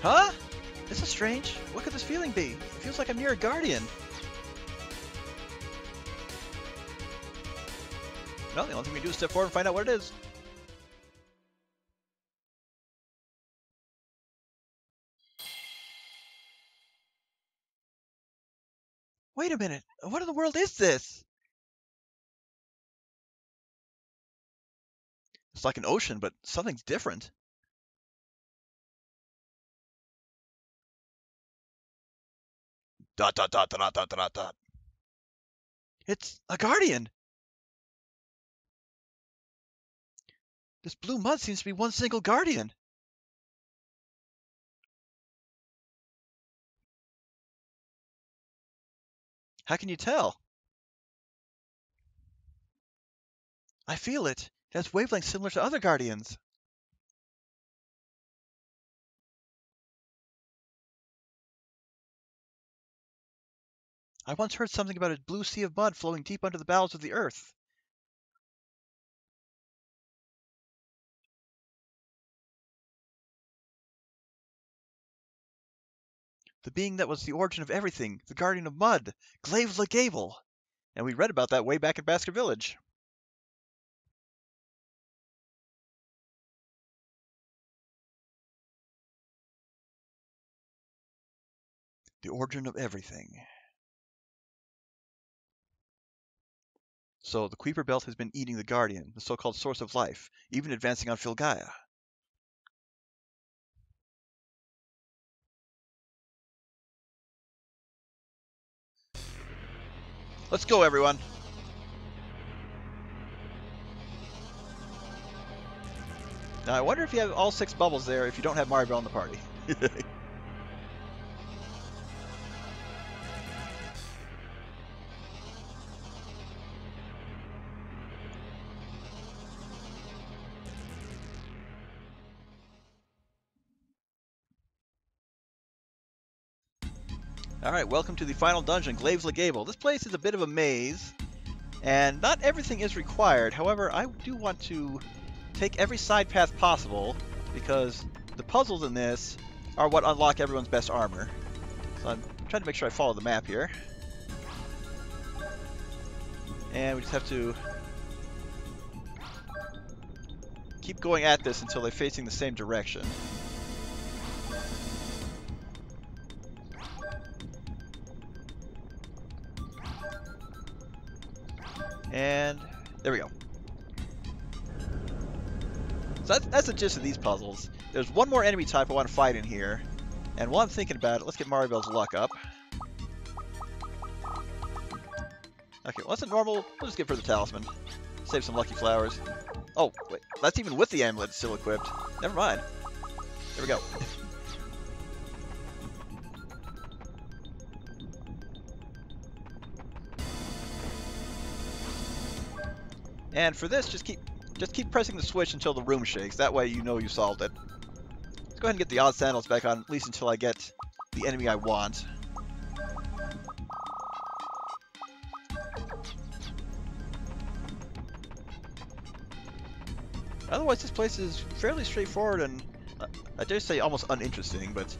Huh? This is strange. What could this feeling be? It feels like I'm near a guardian. Well, the only thing we do is step forward and find out what it is. Wait a minute. What in the world is this? It's like an ocean, but something's different. Dot dot dot dot dot dot dot. It's a guardian. This blue mud seems to be one single guardian. How can you tell? I feel it. It has wavelengths similar to other guardians. I once heard something about a blue sea of mud flowing deep under the bowels of the earth. The being that was the origin of everything, the guardian of mud, Glaive le Gable. And we read about that way back in Basket Village. The origin of everything. So the Kuiper Belt has been eating the Guardian, the so-called source of life, even advancing on Filgaia. Let's go, everyone. Now, I wonder if you have all 6 bubbles there if you don't have Maribel in the party. Alright, welcome to the final dungeon, Glaive le Gable. This place is a bit of a maze, and not everything is required. However, I do want to take every side path possible, because the puzzles in this are what unlock everyone's best armor. So I'm trying to make sure I follow the map here. And we just have to keep going at this until they're facing the same direction. And there we go. So that's the gist of these puzzles. There's one more enemy type I want to fight in here. And while I'm thinking about it, let's get Maribel's luck up. Okay, well, that's a normal. We'll just get for the talisman. Save some lucky flowers. Oh, wait. That's even with the amulet still equipped. Never mind. There we go. And for this, just keep pressing the switch until the room shakes. That way you know you solved it. Let's go ahead and get the odd sandals back on, at least until I get the enemy I want. Otherwise, this place is fairly straightforward and, I dare say, almost uninteresting, but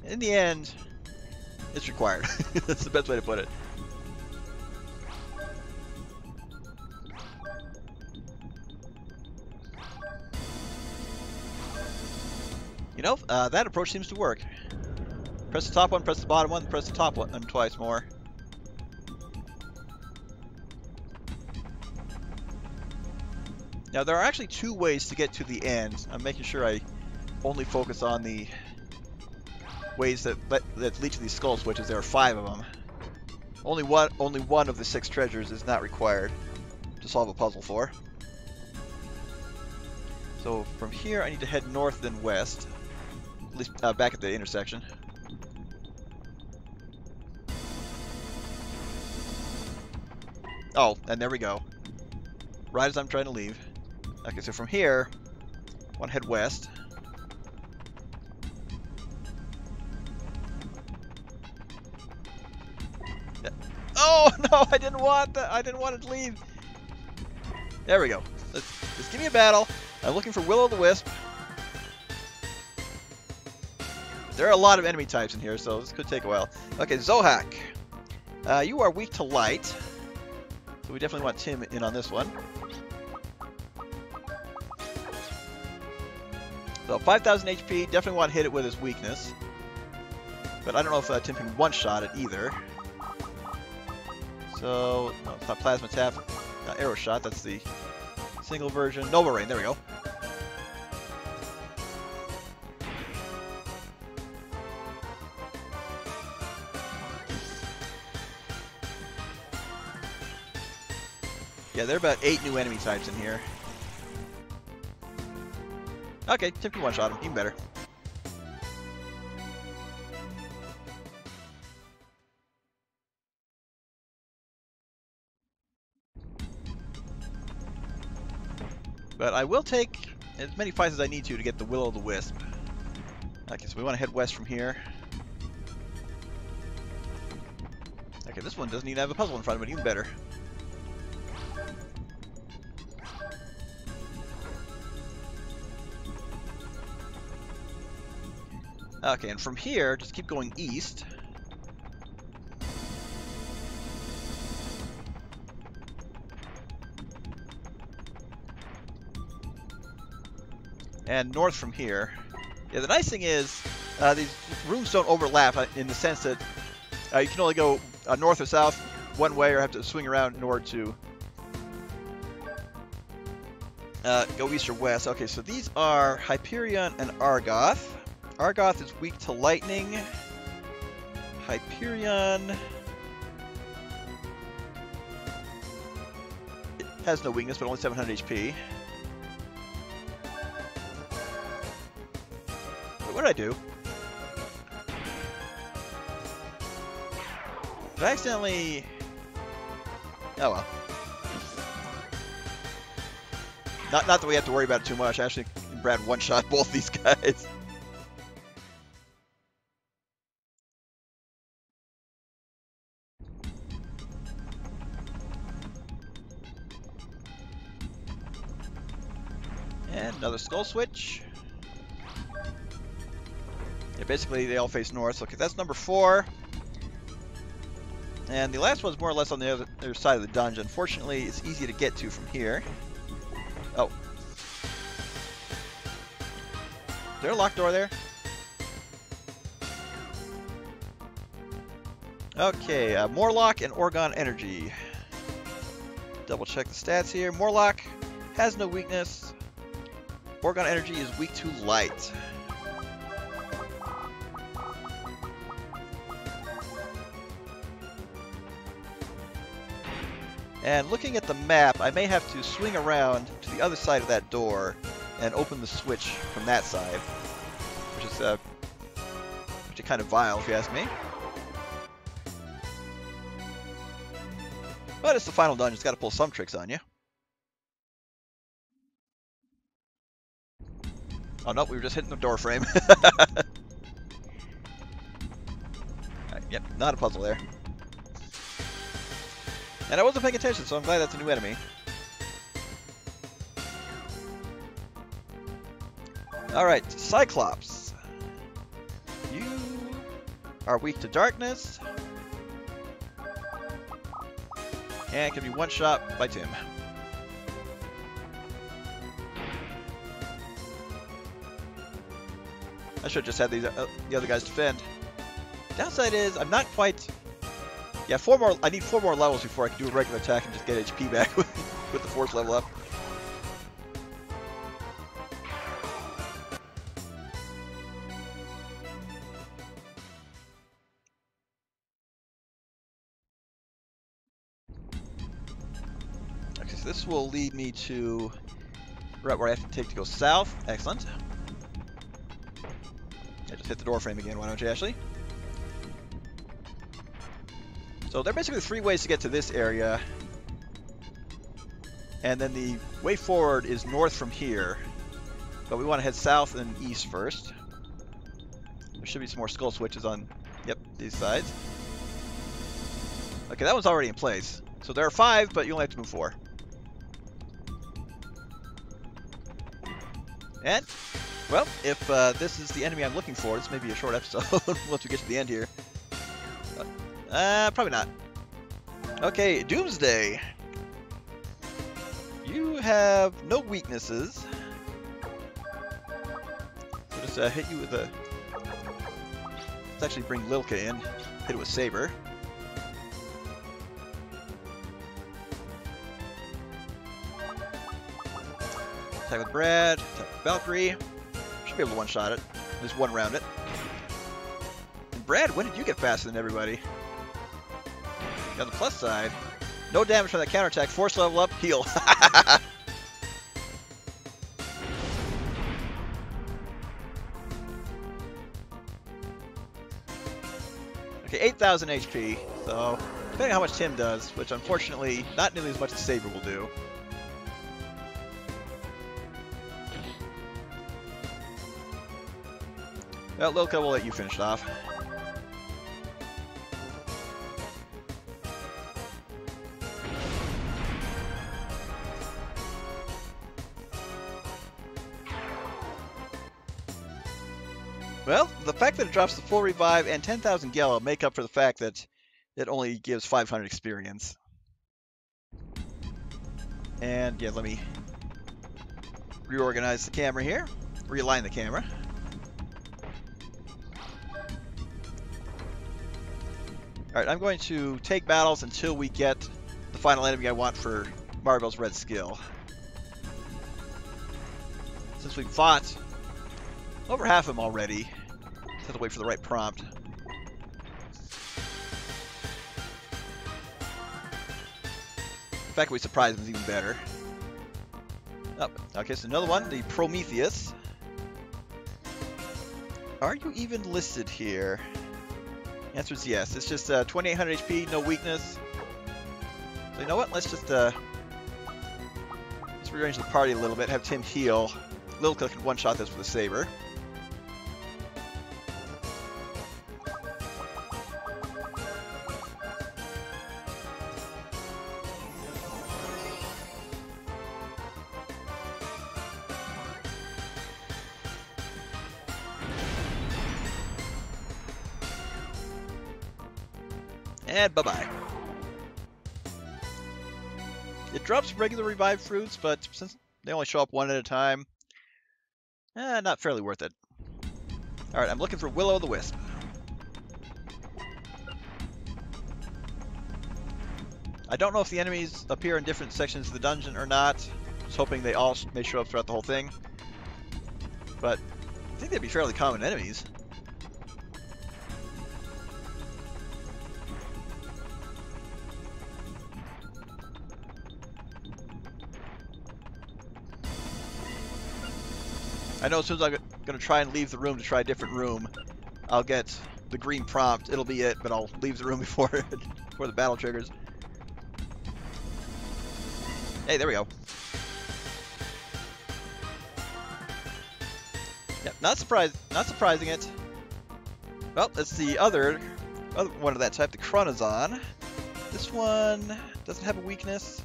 in the end, it's required. That's the best way to put it. You know, that approach seems to work. Press the top one, press the bottom one, press the top one twice more. Now, there are actually 2 ways to get to the end. I'm making sure I only focus on the ways that lead to these skull switches. There are 5 of them. Only one of the 6 treasures is not required to solve a puzzle for. So from here, I need to head north then west. At least back at the intersection. Oh, and there we go. Right as I'm trying to leave. Okay, so from here, I want to head west. Oh no, I didn't want that. I didn't want it to leave. There we go. Just give me a battle. I'm looking for Will-O-the-Wisp. There are a lot of enemy types in here, so this could take a while. Okay, Zohak. You are weak to light. So we definitely want Tim in on this one. So 5,000 HP, definitely want to hit it with his weakness. But I don't know if Tim can one-shot it either. So, no, it's not Plasma Tap. Arrow Shot, that's the single version. Nova Rain, there we go. Yeah, there are about 8 new enemy types in here. Okay, Tim can one-shot him, even better. But I will take as many fights as I need to get the Will-o'-the-Wisp. Okay, so we want to head west from here. Okay, this one doesn't even have a puzzle in front of it, even better. Okay, and from here, just keep going east. And north from here. Yeah, the nice thing is, these rooms don't overlap in the sense that you can only go north or south one way or have to swing around in order to go east or west. Okay, so these are Hyperion and Argoth. Argoth is weak to lightning. Hyperion it has no weakness, but only 700 HP. Wait, what did I do? Did I accidentally... Oh well. Not that we have to worry about it too much. Actually, Brad one-shot both these guys. And another skull switch. Yeah, basically they all face north. Okay, that's number 4. And the last one's more or less on the other side of the dungeon. Fortunately, it's easy to get to from here. Oh. Is there a locked door there? Okay, Morlock and Orgon Energy. Double check the stats here. Morlock has no weakness. Orgon Energy is weak to light. And looking at the map, I may have to swing around to the other side of that door and open the switch from that side, which is kind of vile if you ask me. But it's the final dungeon, it's got to pull some tricks on you. Oh no, we were just hitting the door frame. Right, yep, not a puzzle there. And I wasn't paying attention, so I'm glad that's a new enemy. Alright, Cyclops. You are weak to darkness. And can be one-shot by Tim. I should have just had these the other guys defend. Downside is I'm not quite... Yeah, 4 more. I need 4 more levels before I can do a regular attack and just get HP back with the 4th level up. Okay, so this will lead me to right where I have to take to go south. Excellent. I just hit the door frame again. Why don't you, Ashley? So there are basically 3 ways to get to this area. And then the way forward is north from here. But we want to head south and east first. There should be some more skull switches on, yep, these sides. Okay, that one's already in place. So there are 5, but you only have to move 4. And Well, if this is the enemy I'm looking for, this may be a short episode once we get to the end here. Probably not. Okay, Doomsday. You have no weaknesses. So just hit you with a... Let's actually bring Lilka in. Hit it with Saber. Attack with Brad. Attack with Valkyrie. Should be able to one-shot it. At least one round it. And Brad, when did you get faster than everybody? On the plus side, no damage from that counterattack. Force level up, heal. Okay, 8,000 HP. So, depending on how much Tim does, which unfortunately, not nearly as much as Saber will do. Well, Lilka, we'll let you finish it off. Well, the fact that it drops the full revive and 10,000 Gala make up for the fact that it only gives 500 experience. And yeah, let me reorganize the camera here, realign the camera. Alright, I'm going to take battles until we get the final enemy I want for Marvel's red skill. Since we've fought over half of them already, just have to wait for the right prompt. The fact that we surprised him is even better. Oh, okay, so another one, the Prometheus. Are you even listed here? The answer is yes. It's just 2,800 HP, no weakness. So you know what? Let's just let's rearrange the party a little bit, have Tim heal. Lilka can one-shot this with a Saber. And bye-bye. It drops regular revived fruits, but since they only show up one at a time, not fairly worth it. Alright, I'm looking for Will-O-the-Wisp. I don't know if the enemies appear in different sections of the dungeon or not. I was hoping they all may show up throughout the whole thing. But I think they'd be fairly common enemies. I know as soon as I'm going to try and leave the room to try a different room, I'll get the green prompt. It'll be it, but I'll leave the room before the battle triggers. Hey, there we go. Yep, not surprising it. Well, it's the other one of that type, the Chronozon. This one doesn't have a weakness.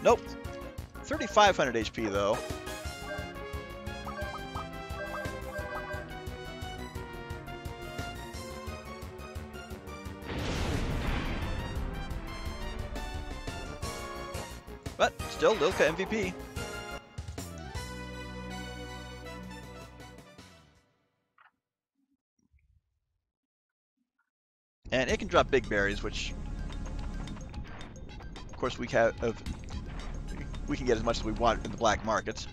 Nope. 3,500 HP though. But still, Lilka MVP. And it can drop big berries, which, of course, we can get as much as we want in the black market.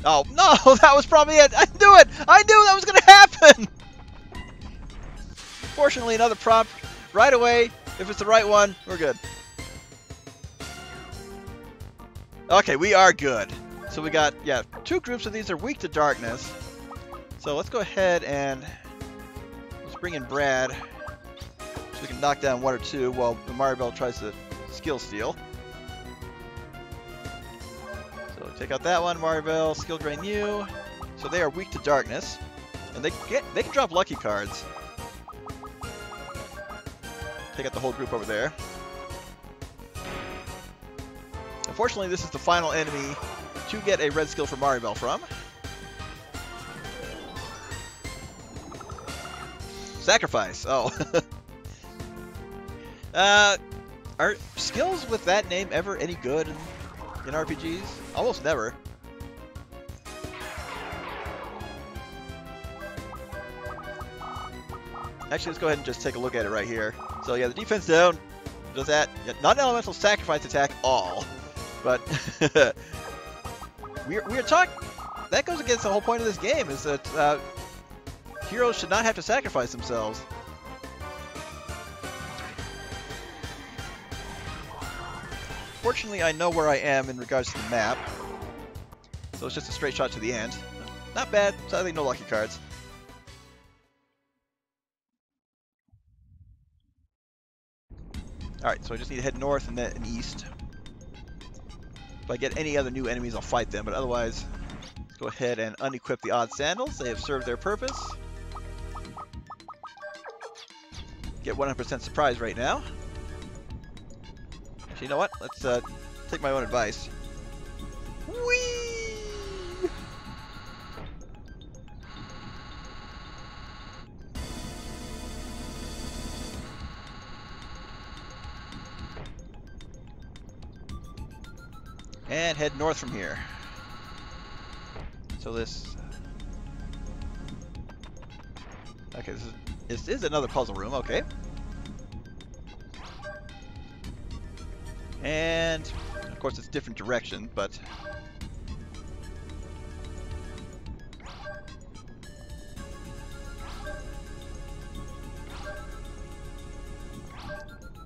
Oh no, that was probably it. I knew it. I knew that was going to happen. Fortunately, another prompt right away. If it's the right one, we're good. Okay, we are good. So we got, yeah, 2 groups of these are weak to darkness. So let's go ahead and let's bring in Brad so we can knock down 1 or 2 while the Maribel tries to skill steal. So take out that one, Maribel, skill drain you. So they are weak to darkness, and they can drop lucky cards. Take out the whole group over there. Unfortunately, this is the final enemy to get a red skill for Mario Bell from. Sacrifice. Oh. Are skills with that name ever any good in RPGs? Almost never. Actually, let's go ahead and just take a look at it right here. So yeah, the defense down does that. Yeah, non-elemental sacrifice attack all. But we're talking. That goes against the whole point of this game, is that heroes should not have to sacrifice themselves. Fortunately, I know where I am in regards to the map, so it's just a straight shot to the end. Not bad. Sadly, no lucky cards. Alright, so I just need to head north and then east. If I get any other new enemies, I'll fight them, but otherwise, let's go ahead and unequip the odd sandals. They have served their purpose. Get 100% surprise right now. Actually, you know what? Let's take my own advice. Whee! And head north from here. So this... Okay, this is another puzzle room, okay. And, of course, it's a different direction, but...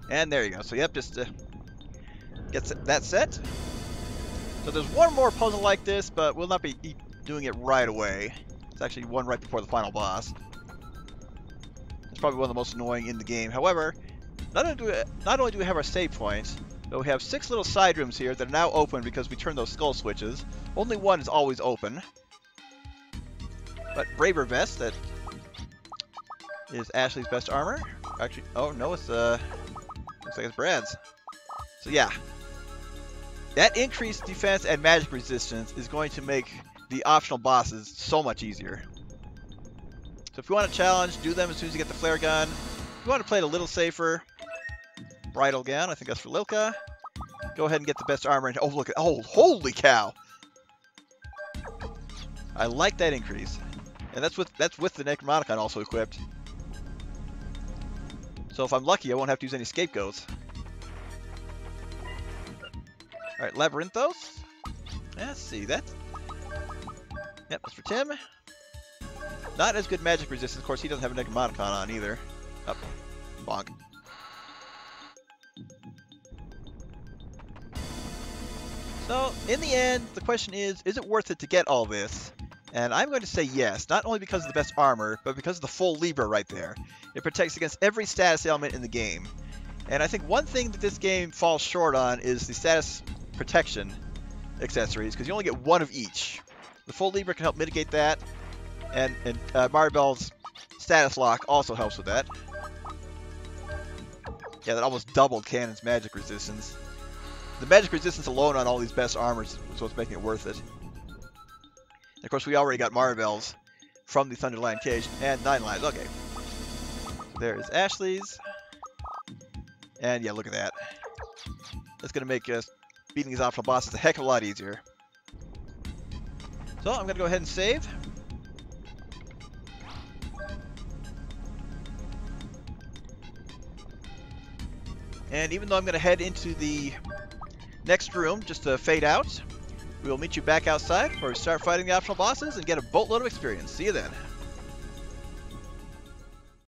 And there you go. So, yep, just get that set. So there's one more puzzle like this, but we'll not be doing it right away. It's actually one right before the final boss. It's probably one of the most annoying in the game. However, not only do we have our save point, but we have 6 little side rooms here that are now open because we turned those skull switches. Only one is always open. But Braver Vest, that is Ashley's best armor. Actually, oh no, it's looks like it's Brad's. So yeah. That increased defense and magic resistance is going to make the optional bosses so much easier. So if you want to challenge, do them as soon as you get the flare gun. If you want to play it a little safer, bridal gown, I think that's for Lilka. Go ahead and get the best armor. And, oh, look at, oh, holy cow! I like that increase, and that's with the Necromonicon also equipped. So if I'm lucky, I won't have to use any scapegoats. Alright, Labyrinthos. Let's see, that. Yep, that's for Tim. Not as good magic resistance. Of course, he doesn't have a Necromonicon on either. Up. Bonk. So, in the end, the question is it worth it to get all this? And I'm going to say yes, not only because of the best armor, but because of the full Libra right there. It protects against every status ailment in the game. And I think one thing that this game falls short on is the status protection accessories, because you only get one of each. The full Libra can help mitigate that, and Mario Bell's status lock also helps with that. Yeah, that almost doubled Canon's magic resistance. The magic resistance alone on all these best armors is what's making it worth it. And of course, we already got Mario Bell's from the Thunderland Cage, and 9 lives. Okay. There's Ashley's. And yeah, look at that. That's going to make beating these optional bosses a heck of a lot easier. So I'm going to go ahead and save. And even though I'm going to head into the next room just to fade out, we will meet you back outside where we start fighting the optional bosses and get a boatload of experience. See you then.